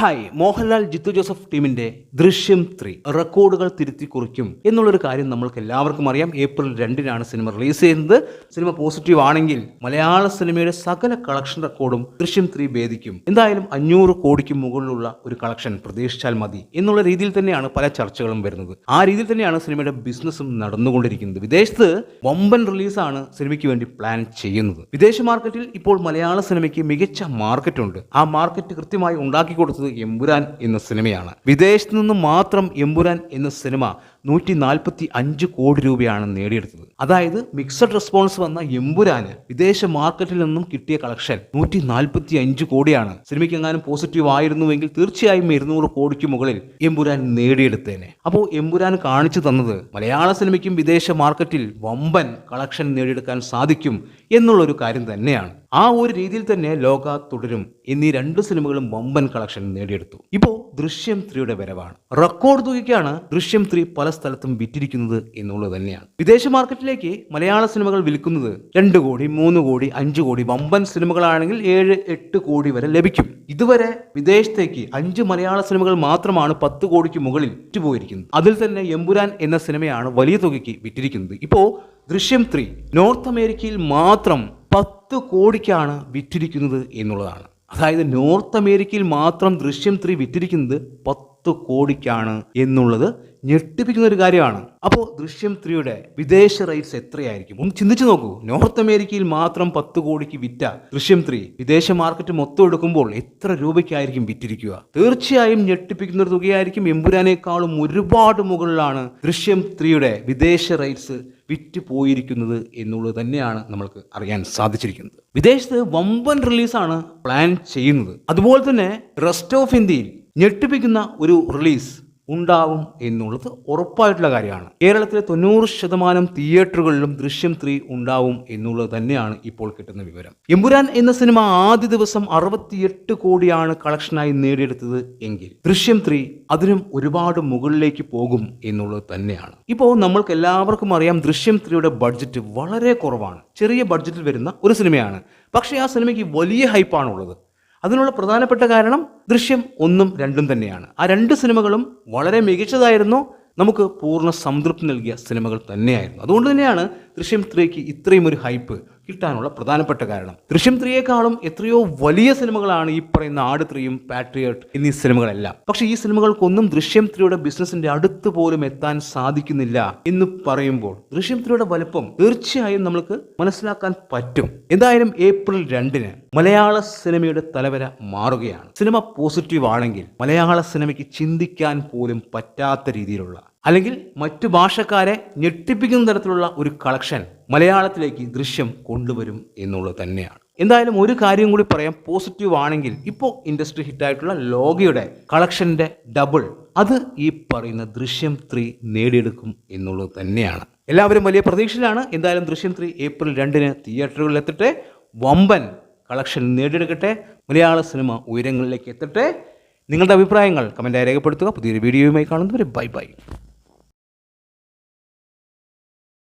Hi, Mohanlal Jithu Joseph ടീമിന്റെ ദൃശ്യം 3 റെക്കോർഡുകൾ തിരുത്തി കുറിക്കും എന്നുള്ളൊരു കാര്യം നമ്മൾക്ക് എല്ലാവർക്കും അറിയാം. ഏപ്രിൽ 2-നാണ് സിനിമ റിലീസ് ചെയ്യുന്നത്. സിനിമ പോസിറ്റീവ് ആണെങ്കിൽ മലയാള സിനിമയുടെ സകല കളക്ഷൻ റെക്കോർഡും ദൃശ്യം 3 ഭേദിക്കും. എന്തായാലും 500 കോടിക്ക് മുകളിലുള്ള ഒരു കളക്ഷൻ പ്രതീക്ഷിച്ചാൽ മതി എന്നുള്ള രീതിയിൽ തന്നെയാണ് പല ചർച്ചകളും വരുന്നത്. ആ രീതിയിൽ തന്നെയാണ് സിനിമയുടെ ബിസിനസ്സും നടന്നുകൊണ്ടിരിക്കുന്നത്. വിദേശത്ത് വമ്പൻ റിലീസാണ് സിനിമയ്ക്ക് വേണ്ടി പ്ലാൻ ചെയ്യുന്നത്. വിദേശ മാർക്കറ്റിൽ ഇപ്പോൾ മലയാള സിനിമയ്ക്ക് മികച്ച മാർക്കറ്റുണ്ട്. ആ മാർക്കറ്റ് കൃത്യമായി ഉണ്ടാക്കി കൊടുത്തത് എമ്പുരാൻ എന്ന സിനിമയാണ്. വിദേശത്ത് നിന്ന് മാത്രം എമ്പുരാൻ എന്ന സിനിമ 145 കോടി രൂപയാണ് നേടിയെടുത്തത്. അതായത് മിക്സഡ് റെസ്പോൺസ് വന്ന എമ്പുരാന് വിദേശ മാർക്കറ്റിൽ നിന്നും കിട്ടിയ കളക്ഷൻ 145 കോടിയാണ്. സിനിമയ്ക്ക് എങ്ങാനും പോസിറ്റീവ് ആയിരുന്നുവെങ്കിൽ തീർച്ചയായും 200 കോടിക്ക് മുകളിൽ എമ്പുരാൻ നേടിയെടുത്തേനെ. അപ്പോൾ എമ്പുരാൻ കാണിച്ചു തന്നത് മലയാള സിനിമയ്ക്കും വിദേശ മാർക്കറ്റിൽ വമ്പൻ കളക്ഷൻ നേടിയെടുക്കാൻ സാധിക്കും എന്നുള്ളൊരു കാര്യം തന്നെയാണ്. ആ ഒരു രീതിയിൽ തന്നെ ലോക തുടരും എന്നീ 2 സിനിമകളും വമ്പൻ കളക്ഷൻ നേടിയെടുത്തു. ഇപ്പോൾ ദൃശ്യം 3യുടെ വരവാണ്. റെക്കോർഡ് തുകയ്ക്കാണ് ദൃശ്യം 3 പല സ്ഥലത്തും വിറ്റിരിക്കുന്നത് എന്നുള്ളത് തന്നെയാണ്. വിദേശ മാർക്കറ്റിലേക്ക് മലയാള സിനിമകൾ വിൽക്കുന്നത് 2 കോടി 3 കോടി 5 കോടി, വമ്പൻ സിനിമകളാണെങ്കിൽ 7-8 കോടി വരെ ലഭിക്കും. ഇതുവരെ വിദേശത്തേക്ക് 5 മലയാള സിനിമകൾ മാത്രമാണ് 10 കോടിക്ക് മുകളിൽ വിറ്റുപോയിരിക്കുന്നത്. അതിൽ തന്നെ എമ്പുരാൻ എന്ന സിനിമയാണ് വലിയ തുകയ്ക്ക് വിറ്റിരിക്കുന്നത്. ഇപ്പോൾ ദൃശ്യം 3 നോർത്ത് അമേരിക്കയിൽ മാത്രം 10 കോടിക്കാണ് വിറ്റിരിക്കുന്നത് എന്നുള്ളതാണ്. അതായത് നോർത്ത് അമേരിക്കയിൽ മാത്രം ദൃശ്യം 3 വിറ്റിരിക്കുന്നത് 10 കോടിക്കാണ് എന്നുള്ളത് ഞെട്ടിപ്പിക്കുന്ന ഒരു കാര്യമാണ്. അപ്പോൾ ദൃശ്യം 3യുടെ വിദേശ റൈറ്റ്സ് എത്രയായിരിക്കും ഒന്ന് ചിന്തിച്ചു നോക്കൂ. നോർത്ത് അമേരിക്കയിൽ മാത്രം 10 കോടിക്ക് വിറ്റ ദൃശ്യം 3 വിദേശ മാർക്കറ്റ് മൊത്തം എടുക്കുമ്പോൾ എത്ര രൂപയ്ക്കായിരിക്കും വിറ്റിരിക്കുക? തീർച്ചയായും ഞെട്ടിപ്പിക്കുന്ന ഒരു തുകയായിരിക്കും. എമ്പുരാനേക്കാളും ഒരുപാട് മുകളിലാണ് ദൃശ്യം 3യുടെ വിദേശ റൈറ്റ്സ് വിറ്റ് പോയിരിക്കുന്നത് എന്നുള്ളത് തന്നെയാണ് നമ്മൾക്ക് അറിയാൻ സാധിച്ചിരിക്കുന്നത്. വിദേശത്ത് വമ്പൻ റിലീസാണ് പ്ലാൻ ചെയ്യുന്നത്. അതുപോലെ തന്നെ റെസ്റ്റ് ഓഫ് ഇന്ത്യയിൽ ഞെട്ടിപ്പിക്കുന്ന ഒരു റിലീസ് ഉണ്ടാവും എന്നുള്ളത് ഉറപ്പായിട്ടുള്ള കാര്യമാണ്. കേരളത്തിലെ 90% തിയേറ്ററുകളിലും ദൃശ്യം 3 ഉണ്ടാവും എന്നുള്ളത് തന്നെയാണ് ഇപ്പോൾ കിട്ടുന്ന വിവരം. എമ്പുരാൻ എന്ന സിനിമ ആദ്യ ദിവസം 68 കോടിയാണ് കളക്ഷനായി നേടിയെടുത്തത് എങ്കിൽ ദൃശ്യം 3 അതിനും ഒരുപാട് മുകളിലേക്ക് പോകും എന്നുള്ളത് തന്നെയാണ്. ഇപ്പോൾ നമ്മൾക്ക് എല്ലാവർക്കും അറിയാം, ദൃശ്യം 3യുടെ ബഡ്ജറ്റ് വളരെ കുറവാണ്. ചെറിയ ബഡ്ജറ്റിൽ വരുന്ന ഒരു സിനിമയാണ്. പക്ഷേ ആ സിനിമയ്ക്ക് വലിയ ഹൈപ്പാണുള്ളത്. അതിനുള്ള പ്രധാനപ്പെട്ട കാരണം ദൃശ്യം 1ഉം 2ഉം തന്നെയാണ്. ആ 2 സിനിമകളും വളരെ മികച്ചതായിരുന്നു. നമുക്ക് പൂർണ്ണ സംതൃപ്തി നൽകിയ സിനിമകൾ തന്നെയായിരുന്നു. അതുകൊണ്ട് തന്നെയാണ് ദൃശ്യം 3ക്ക് ഇത്രയും ഒരു ഹൈപ്പ് കിട്ടാനുള്ള പ്രധാനപ്പെട്ട കാരണം. ദൃശ്യം 3യേക്കാളും എത്രയോ വലിയ സിനിമകളാണ് ഈ പറയുന്ന ആട് 3യും പാട്രിയറ്റ് എന്നീ സിനിമകളെല്ലാം. പക്ഷേ ഈ സിനിമകൾക്കൊന്നും ദൃശ്യം 3യുടെ ബിസിനസിന്റെ അടുത്ത് പോലും എത്താൻ സാധിക്കുന്നില്ല എന്ന് പറയുമ്പോൾ ദൃശ്യം 3യുടെ വലുപ്പം തീർച്ചയായും നമുക്ക് മനസ്സിലാക്കാൻ പറ്റും. എന്തായാലും ഏപ്രിൽ 2-ന് മലയാള സിനിമയുടെ തലവര മാറുകയാണ്. സിനിമ പോസിറ്റീവ് ആണെങ്കിൽ മലയാള സിനിമയ്ക്ക് ചിന്തിക്കാൻ പോലും പറ്റാത്ത രീതിയിലുള്ള, അല്ലെങ്കിൽ മറ്റു ഭാഷക്കാരെ ഞെട്ടിപ്പിക്കുന്ന തരത്തിലുള്ള ഒരു കളക്ഷൻ മലയാളത്തിലേക്ക് ദൃശ്യം കൊണ്ടുവരും എന്നുള്ളത് തന്നെയാണ്. എന്തായാലും ഒരു കാര്യം കൂടി പറയാം. പോസിറ്റീവ് ആണെങ്കിൽ ഇപ്പോൾ ഇൻഡസ്ട്രി ഹിറ്റായിട്ടുള്ള ലോകയുടെ കളക്ഷന്റെ ഡബിൾ അത് ഈ പറയുന്ന ദൃശ്യം 3 നേടിയെടുക്കും എന്നുള്ളത് തന്നെയാണ്. എല്ലാവരും വലിയ പ്രതീക്ഷയിലാണ്. എന്തായാലും ദൃശ്യം 3 ഏപ്രിൽ 2-ന് തിയേറ്ററുകളിൽ എത്തട്ടെ, വമ്പൻ കളക്ഷൻ നേടിയെടുക്കട്ടെ, മലയാള സിനിമ ഉയരങ്ങളിലേക്ക് എത്തട്ടെ. നിങ്ങളുടെ അഭിപ്രായങ്ങൾ കമൻറ്റായി രേഖപ്പെടുത്തുക. പുതിയൊരു വീഡിയോയുമായി കാണുന്നവരെ ബൈ ബൈ.